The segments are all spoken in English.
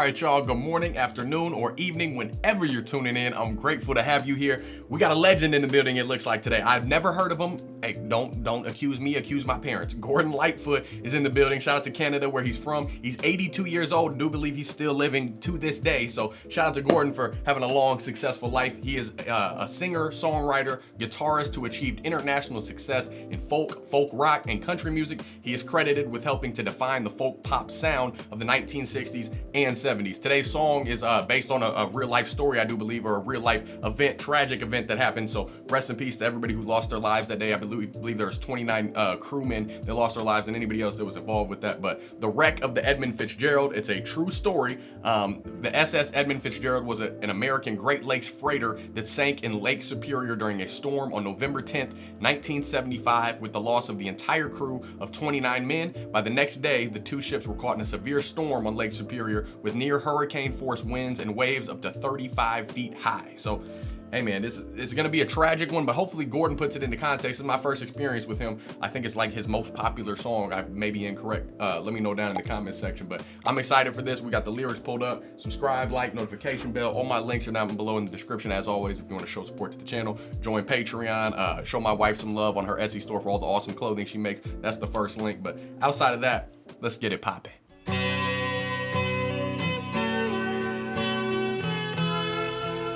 right, y'all. Good morning, afternoon, or evening, whenever you're tuning in. I'm grateful to have you here. We got a legend in the building, it looks like, today. I've never heard of him. Hey, don't accuse me, accuse my parents. Gordon Lightfoot is in the building. Shout out to Canada, where he's from. He's 82 years old. I do believe he's still living to this day. So shout out to Gordon for having a long, successful life. He is a singer, songwriter, guitarist who achieved international success in folk rock, and country music. He is credited with helping to define the folk pop sound of the 1960s and 70s. Today's song is based on a real life story, I do believe, or a real life event, tragic event that happened. So rest in peace to everybody who lost their lives that day. I believe there's 29 crewmen that lost their lives and anybody else that was involved with that. But the wreck of the Edmund Fitzgerald, it's a true story. The SS Edmund Fitzgerald was an American Great Lakes freighter that sank in Lake Superior during a storm on November 10th, 1975, with the loss of the entire crew of 29 men. By the next day, the two ships were caught in a severe storm on Lake Superior with near hurricane force winds and waves up to 35 feet high. So, hey man, this is gonna be a tragic one, but hopefully Gordon puts it into context. This is my first experience with him. I think it's like his most popular song. I may be incorrect. Let me know down in the comments section, but I'm excited for this. We got the lyrics pulled up. Subscribe, like, notification bell. All my links are down below in the description. As always, if you want to show support to the channel, join Patreon, show my wife some love on her Etsy store for all the awesome clothing she makes. That's the first link, but outside of that, let's get it popping.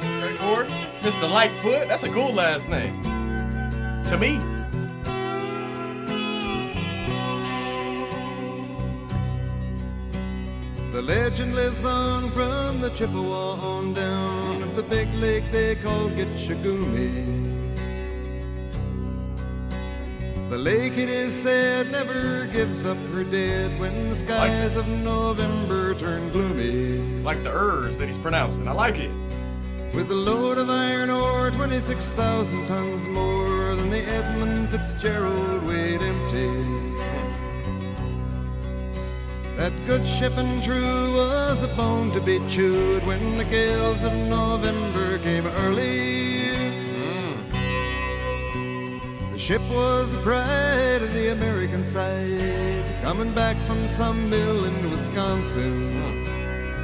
Okay, Gordon. Mr. Lightfoot, that's a cool last name. To me. The legend lives on from the Chippewa on down of the big lake they call Gitchagumi. The lake, it is said, never gives up her dead when the skies of November turn gloomy. Like the ers that he's pronouncing. I like it. With a load of iron ore, 26,000 tons more than the Edmund Fitzgerald weighed empty. That good ship and true was a bone to be chewed when the gales of November came early. The ship was the pride of the American side, coming back from some mill in Wisconsin.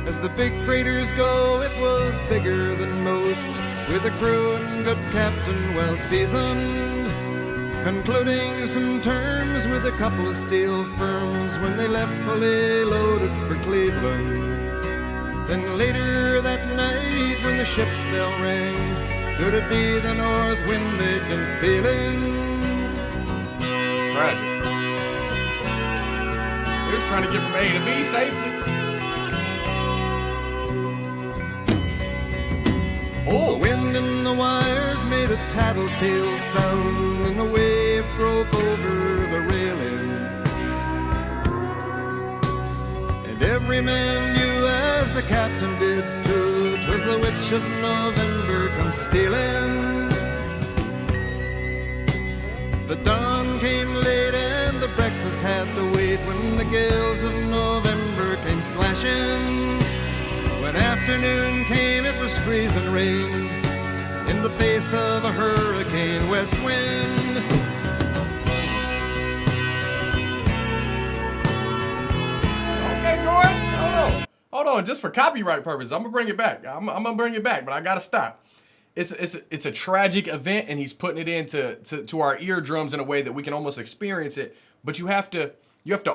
As the big freighters go, it was bigger than most, with a crew and good captain well seasoned, concluding some terms with a couple of steel firms when they left fully loaded for Cleveland. Then later that night when the ship's bell rang, could it be the north wind they'd been feeling? Tragic. They was trying to get from A to B safely. Oh. The wind in the wires made a tattletale sound, and the wave broke over the railing. And every man knew, as the captain did too, 'twas the witch of November come stealing. The dawn came late and the breakfast had to wait when the gales of November came slashing. When afternoon came, it was freezing rain in the face of a hurricane west wind. Okay, Gordon, hold on. Just for copyright purposes, I'm gonna bring it back. I'm gonna bring it back, but I gotta stop. It's a tragic event, and he's putting it into our eardrums in a way that we can almost experience it. But you have to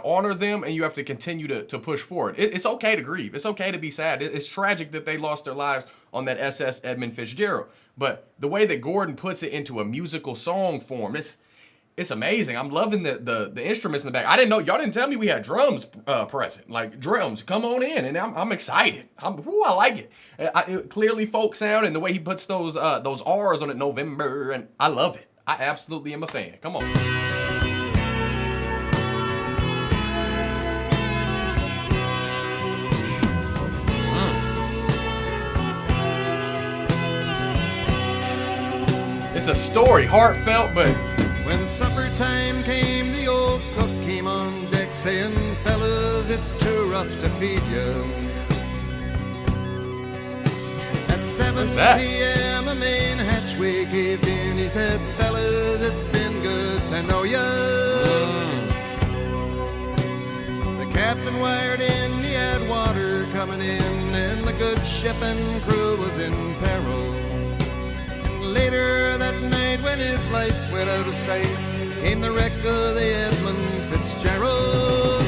honor them, and you have to continue to push forward. It's okay to grieve. It's okay to be sad. It's tragic that they lost their lives on that SS Edmund Fitzgerald. But the way that Gordon puts it into a musical song form, it's amazing. I'm loving the instruments in the back. I didn't know, y'all didn't tell me we had drums present. Like drums, come on in, and I'm excited. I like it. It clearly folk sound, and the way he puts those R's on it, November, and I love it. I absolutely am a fan. Come on. It's a story, heartfelt, but when supper time came, the old cook came on deck saying, "Fellas, it's too rough to feed you." At 7 p.m. a main hatchway caved in. He said, "Fellas, it's been good to know ya." The captain wired in, he had water coming in, and the good ship and crew was in peril. And later that night, when his lights went out of sight, came the wreck of the Edmund Fitzgerald.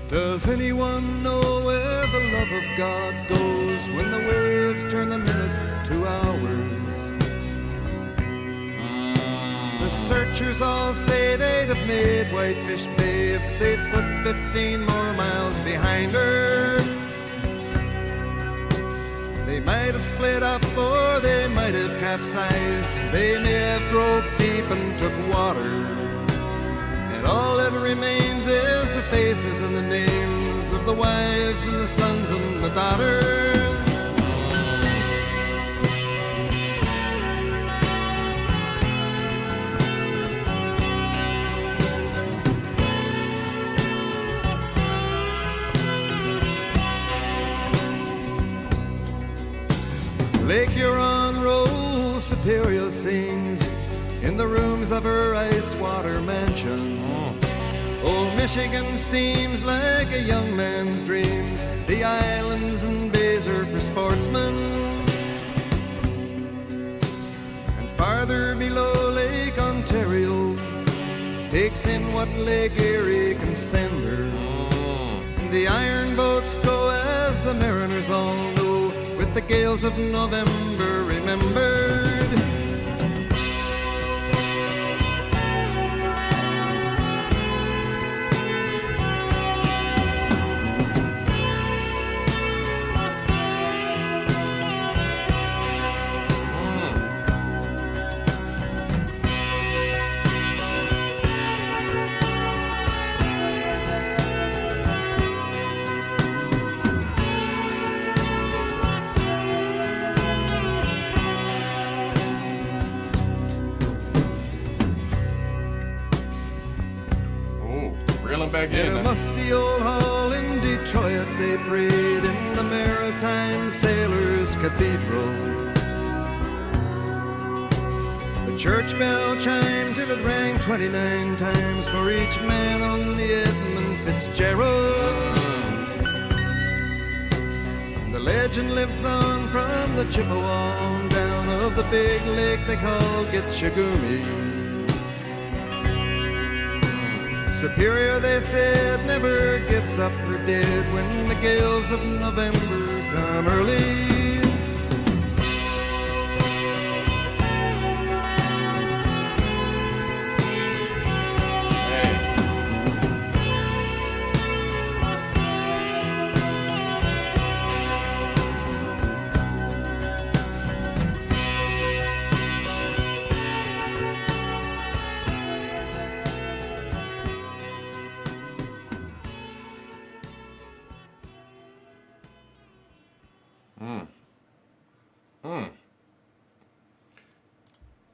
Does anyone know where the love of God goes when the waves turn the minutes to hours? The searchers all say they'd have made Whitefish Bay if they'd put 15 more miles behind her. They might have split up or they might have capsized. They may have broke deep and took water. And all that remains is the faces and the names of the wives and the sons and the daughters. Lake Huron rolls, Superior sings in the rooms of her ice-water mansion. Old Michigan steams like a young man's dreams. The islands and bays are for sportsmen. And farther below, Lake Ontario takes in what Lake Erie can send her. The iron boats go, as the mariners all know, with the gales of November remembered. Back in a musty old hall in Detroit, they prayed in the Maritime Sailors' Cathedral. The church bell chimed till it rang 29 times for each man on the Edmund Fitzgerald. The legend lives on from the Chippewa on down of the big lake they call Gitchagumi. Superior, they said, never gives up her dead when the gales of November come early.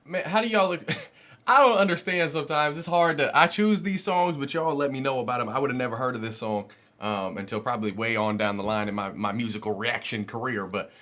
Man, how do y'all look? I don't understand sometimes. It's hard to, I choose these songs, but y'all let me know about them. I would have never heard of this song until probably way on down the line in my musical reaction career. But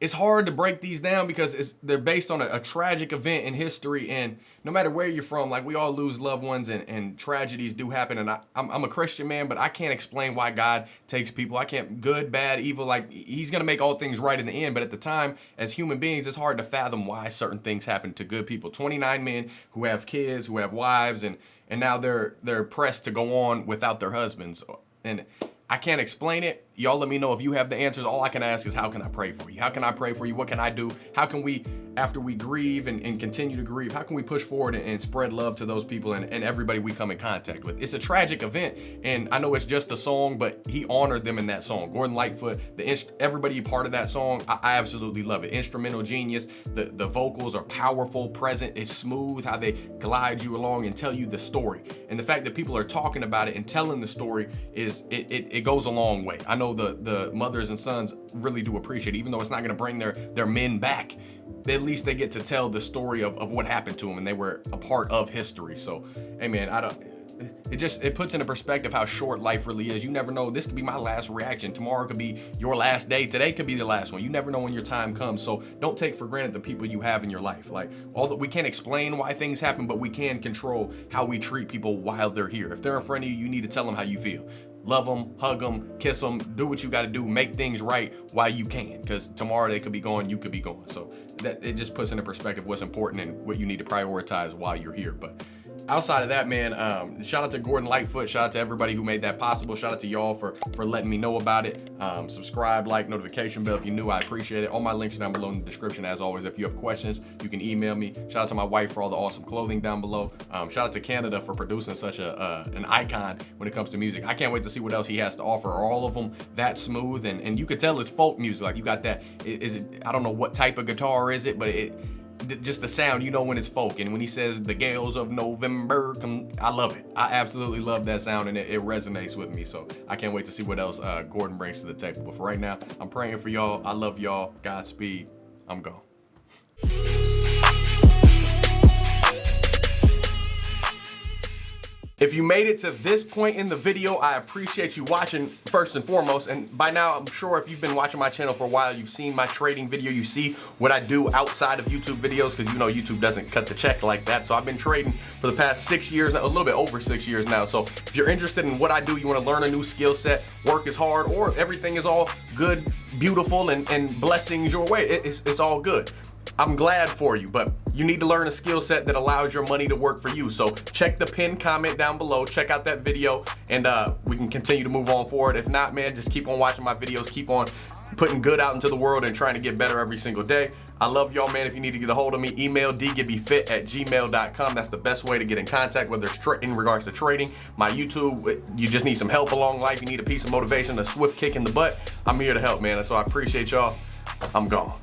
it's hard to break these down because they're based on a tragic event in history. And no matter where you're from, like, we all lose loved ones and tragedies do happen. And I'm a Christian man, but I can't explain why God takes people. I can't, good, bad, evil, like, he's going to make all things right in the end. But at the time, as human beings, it's hard to fathom why certain things happen to good people. 29 men who have kids, who have wives, and now they're pressed to go on without their husbands. And I can't explain it. Y'all let me know if you have the answers. All I can ask is, how can I pray for you? How can I pray for you? What can I do? How can we, after we grieve and continue to grieve, how can we push forward and spread love to those people and everybody we come in contact with? It's a tragic event, and I know it's just a song, but he honored them in that song. Gordon Lightfoot, everybody part of that song, I absolutely love it. Instrumental genius. The vocals are powerful, present. It's smooth how they glide you along and tell you the story. And the fact that people are talking about it and telling the story it goes a long way. I know the mothers and sons really do appreciate it, even though it's not going to bring their men back. At least they get to tell the story of what happened to them, and they were a part of history. So, hey man, it puts into perspective how short life really is. You never know. This could be my last reaction. Tomorrow could be your last day. Today could be the last one. You never know when your time comes. So don't take for granted the people you have in your life. Like, although we can't explain why things happen, but we can control how we treat people while they're here. If they're in front of you, you need to tell them how you feel. Love them, hug them, kiss them, do what you got to do, make things right while you can, because tomorrow they could be gone, you could be gone. So that it just puts into perspective what's important and what you need to prioritize while you're here. But outside of that, man, shout out to Gordon Lightfoot. Shout out to everybody who made that possible. Shout out to y'all for letting me know about it. Subscribe, like, notification bell if you're new. I appreciate it. All my links are down below in the description. As always, if you have questions, you can email me. Shout out to my wife for all the awesome clothing down below. Shout out to Canada for producing such an icon when it comes to music. I can't wait to see what else he has to offer. Are all of them that smooth? And you could tell it's folk music. Like, you got that. Is it? I don't know what type of guitar is it, but just the sound, you know when it's folk. And when he says the gales of November, I love it. I absolutely love that sound, and it resonates with me. So I can't wait to see what else Gordon brings to the table. But for right now, I'm praying for y'all. I love y'all. Godspeed. I'm gone. If you made it to this point in the video, I appreciate you watching first and foremost. And by now, I'm sure if you've been watching my channel for a while, you've seen my trading video. You see what I do outside of YouTube videos, because you know YouTube doesn't cut the check like that. So I've been trading for the past 6 years, a little bit over 6 years now. So if you're interested in what I do, you want to learn a new skill set, work is hard, or everything is all good, beautiful, and blessings your way, it's all good. I'm glad for you, but you need to learn a skill set that allows your money to work for you. So check the pinned comment down below, check out that video, and we can continue to move on forward. If not, man, just keep on watching my videos, keep on putting good out into the world and trying to get better every single day. I love y'all, man. If you need to get a hold of me, email dgibbyfit@gmail.com. That's the best way to get in contact, whether it's in regards to trading. My YouTube, you just need some help along life. You need a piece of motivation, a swift kick in the butt. I'm here to help, man. So I appreciate y'all. I'm gone.